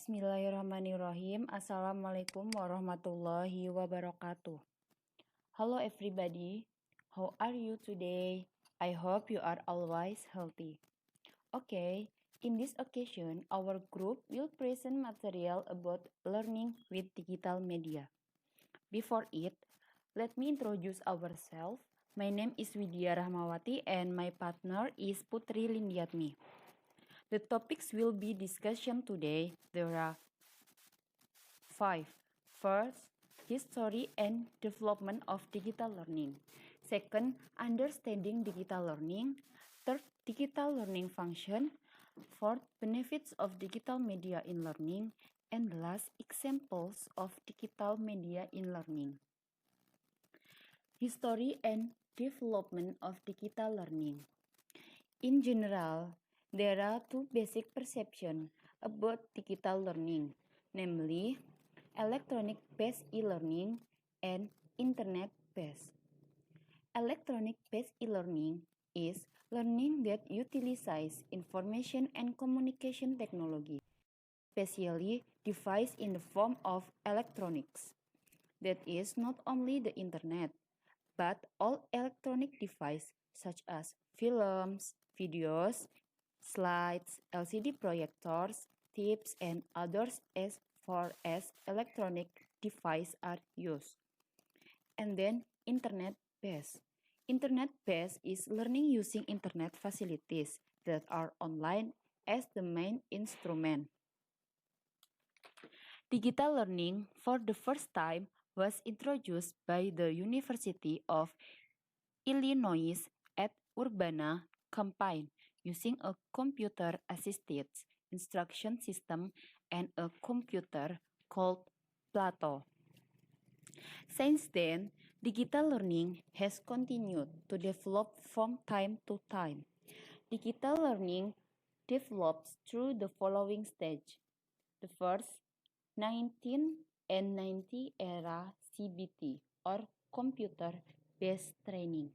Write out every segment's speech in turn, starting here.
Bismillahirrahmanirrahim. Assalamualaikum warahmatullahi wabarakatuh. Hello everybody. How are you today? I hope you are always healthy. Okay, in this occasion, our group will present material about learning with digital media. Before it, let me introduce ourselves. My name is Widya Rahmawati and my partner is Putri Lindiatmi. The topics will be discussion today. There are 5. First, history and development of digital learning. Second, understanding digital learning. Third, digital learning function. Fourth, benefits of digital media in learning. And last, examples of digital media in learning. History and development of digital learning. In general, there are two basic perceptions about digital learning, namely electronic-based e-learning and internet-based. Electronic-based e-learning is learning that utilizes information and communication technology, especially devices in the form of electronics. That is not only the internet, but all electronic devices such as films, videos, slides, LCD projectors, tips, and others as far as electronic devices are used. And then internet-based. Internet-based is learning using internet facilities that are online as the main instrument. Digital learning for the first time was introduced by the University of Illinois at Urbana-Champaign using a computer-assisted instruction system and a computer called Plato. Since then, digital learning has continued to develop from time to time. Digital learning develops through the following stage. The first, 1990 era CBT or computer-based training.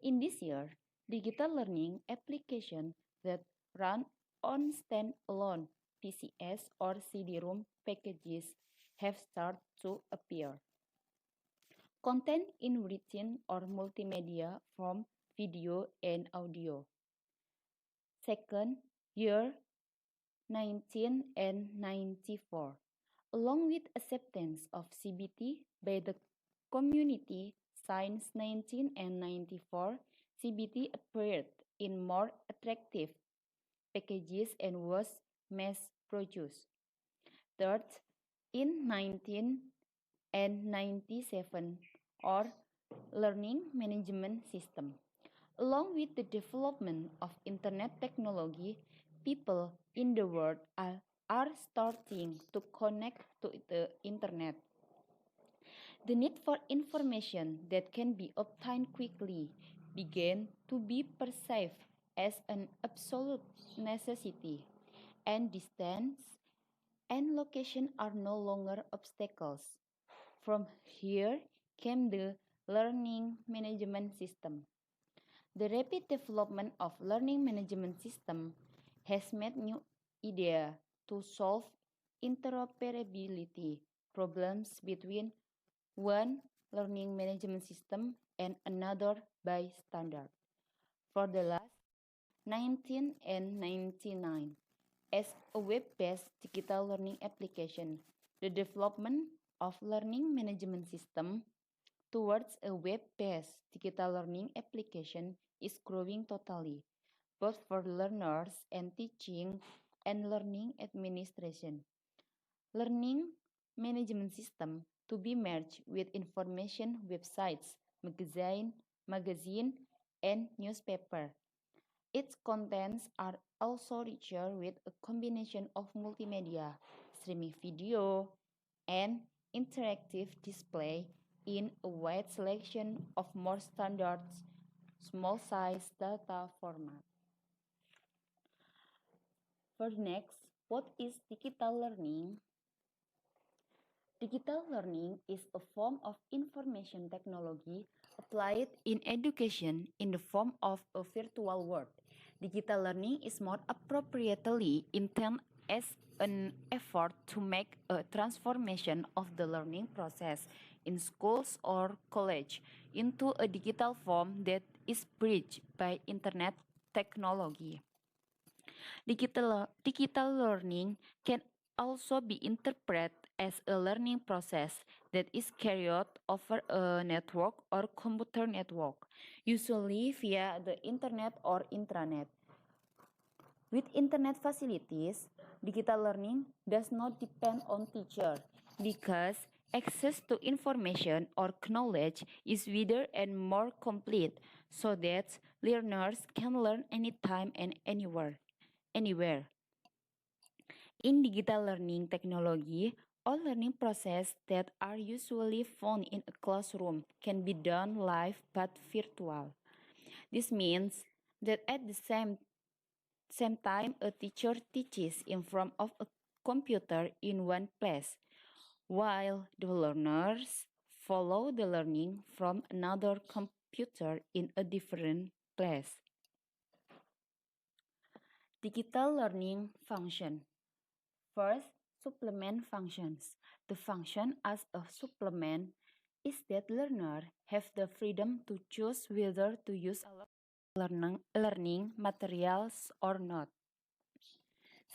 In this year, digital learning applications that run on standalone PCS or CD-ROM packages have started to appear. Content in written or multimedia from video and audio. Second, year 1994. Along with acceptance of CBT by the community since 1994, CBT appeared in more attractive packages and was mass-produced. Third, in 1997, or learning management system. Along with the development of internet technology, people in the world are starting to connect to the internet. The need for information that can be obtained quickly began to be perceived as an absolute necessity, and distance and location are no longer obstacles. From here came the learning management system. The rapid development of learning management system has made new idea to solve interoperability problems between one learning management system and another by standard. For the last 1999, as a web-based digital learning application, the development of learning management system towards a web-based digital learning application is growing totally, both for learners and teaching and learning administration. Learning management system to be merged with information websites, magazine, and newspaper. Its contents are also richer with a combination of multimedia, streaming video, and interactive display in a wide selection of more standard small-size data format. For the next, what is digital learning? Digital learning is a form of information technology applied in education in the form of a virtual world. Digital learning is more appropriately intended as an effort to make a transformation of the learning process in schools or college into a digital form that is bridged by internet technology. Digital learning can also be interpreted as a learning process that is carried out over a network or computer network, usually via the internet or intranet. With internet facilities, digital learning does not depend on teacher because access to information or knowledge is wider and more complete so that learners can learn anytime and anywhere. In digital learning technology, all learning processes that are usually found in a classroom can be done live but virtual. This means that at the same time a teacher teaches in front of a computer in one place, while the learners follow the learning from another computer in a different place. Digital learning function. First, supplement functions. The function as a supplement is that learner have the freedom to choose whether to use learning materials or not.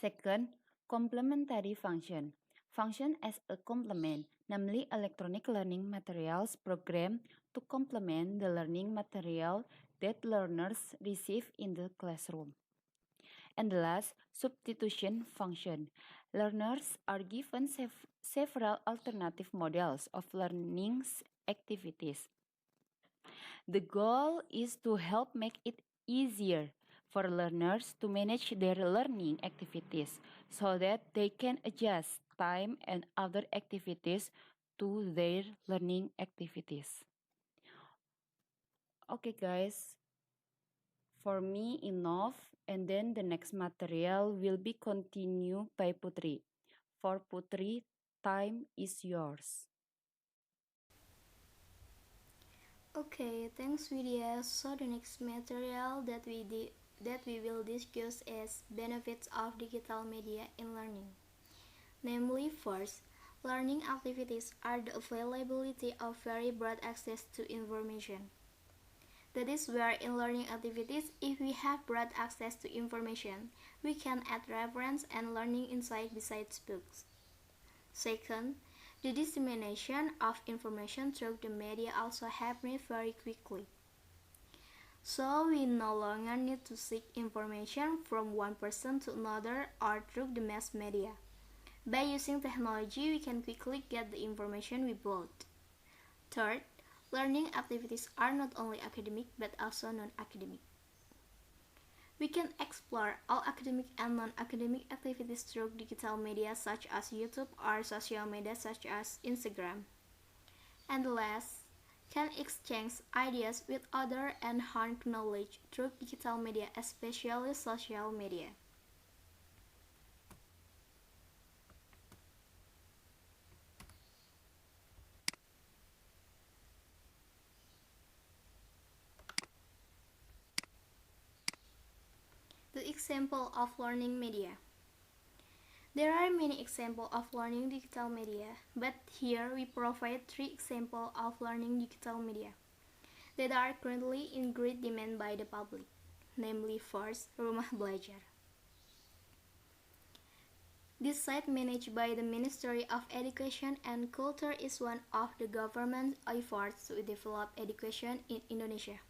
Second, complementary function. Function as a complement, namely electronic learning materials program to complement the learning material that learners receive in the classroom. And the last, substitution function. Learners are given several alternative models of learning activities. The goal is to help make it easier for learners to manage their learning activities so that they can adjust time and other activities to their learning activities. Okay, guys, for me enough, and then the next material will be continued by Putri. For Putri, time is yours. Okay, thanks Vidya. So the next material that we will discuss is benefits of digital media in learning. Namely, first, learning activities are the availability of very broad access to information. That is where in learning activities, if we have broad access to information, we can add reference and learning insight besides books. Second, the dissemination of information through the media also happens very quickly. So we no longer need to seek information from one person to another or through the mass media. By using technology, we can quickly get the information we want. Third, learning activities are not only academic but also non-academic. We can explore all academic and non-academic activities through digital media such as YouTube or social media such as Instagram. And last, can exchange ideas with others and harness knowledge through digital media, especially social media. The example of learning media. There are many examples of learning digital media, but here we provide 3 examples of learning digital media that are currently in great demand by the public, namely first, Rumah Belajar. This site managed by the Ministry of Education and Culture is one of the government's efforts to develop education in Indonesia.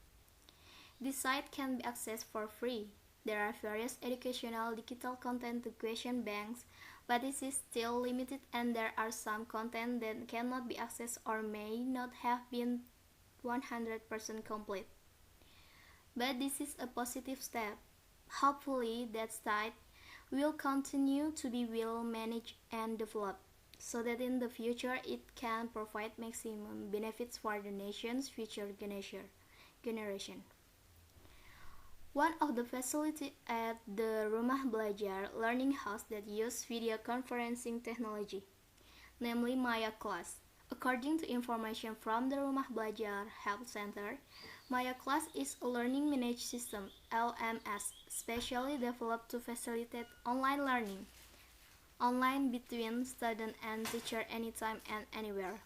This site can be accessed for free. There are various educational digital content to question banks, but this is still limited and there are some content that cannot be accessed or may not have been 100% complete. But this is a positive step. Hopefully that site will continue to be well managed and developed so that in the future it can provide maximum benefits for the nation's future generation. One of the facilities at the Rumah Belajar learning house that use video conferencing technology, namely Maya Class. According to information from the Rumah Belajar Help Center, Maya Class is a learning management system (LMS) specially developed to facilitate online learning. online between student and teacher anytime and anywhere.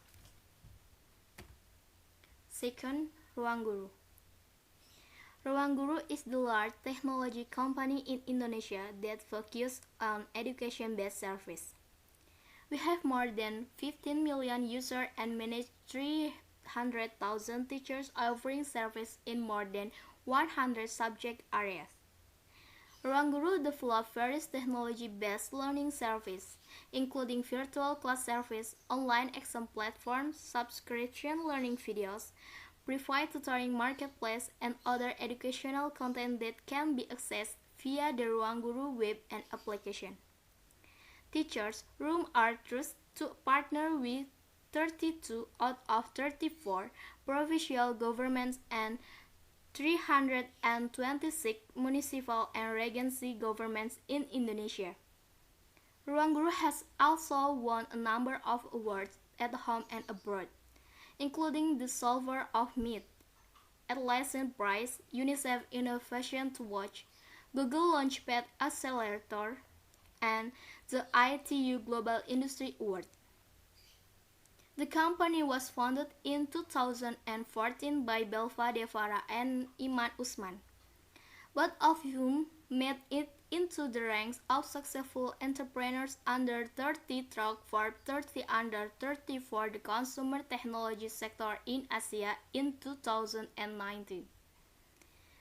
Second, Ruang Guru. Ruang Guru is the large technology company in Indonesia that focuses on education-based service. We have more than 15 million users and manage 300,000 teachers offering service in more than 100 subject areas. Ruang Guru develops various technology-based learning services, including virtual class service, online exam platforms, subscription learning videos, private tutoring marketplace, and other educational content that can be accessed via the Ruang Guru web and application. Teachers' rooms are trusted to partner with 32 out of 34 provincial governments and 326 municipal and regency governments in Indonesia. Ruang Guru has also won a number of awards at home and abroad, including the Solver of Myth, Atlassian Prize, UNICEF Innovation to Watch, Google Launchpad Accelerator, and the ITU Global Industry Award. The company was founded in 2014 by Belva Devara and Iman Usman, both of whom made it into the ranks of successful entrepreneurs under 30 through Forbes 30 under 30 for the consumer technology sector in Asia in 2019.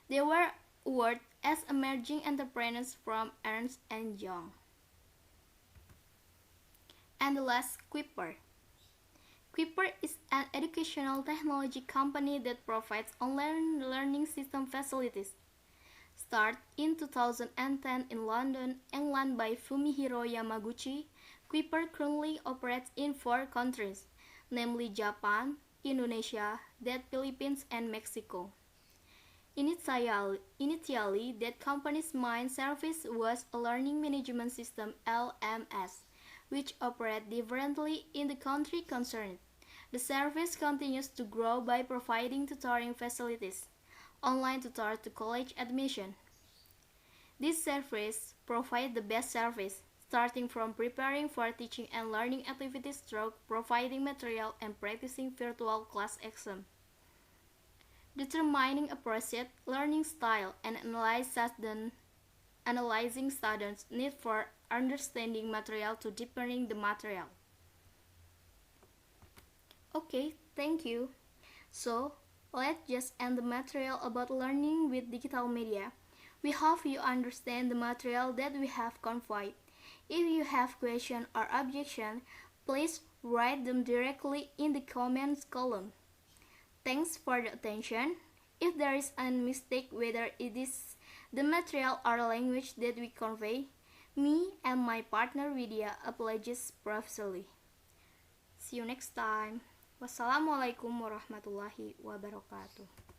They were awarded as emerging entrepreneurs from Ernst & Young. And the last, Quipper. Quipper is an educational technology company that provides online learning system facilities. Started in 2010 in London, England by Fumihiro Yamaguchi, Quipper currently operates in 4 countries, namely Japan, Indonesia, the Philippines, and Mexico. Initially, that company's main service was a learning management system (LMS), which operates differently in the country concerned. The service continues to grow by providing tutoring facilities, online tutor to college admission. This service provides the best service, starting from preparing for teaching and learning activities through providing material and practicing virtual class exam. Determining appropriate learning style and analyzing students' need for understanding material to deepening the material. Okay, thank you. So, let's just end the material about learning with digital media. We hope you understand the material that we have conveyed. If you have questions or objections, please write them directly in the comments column. Thanks for the attention. If there is a mistake whether it is the material or language that we convey, me and my partner Widya apologize profusely. See you next time. Wassalamualaikum warahmatullahi wabarakatuh.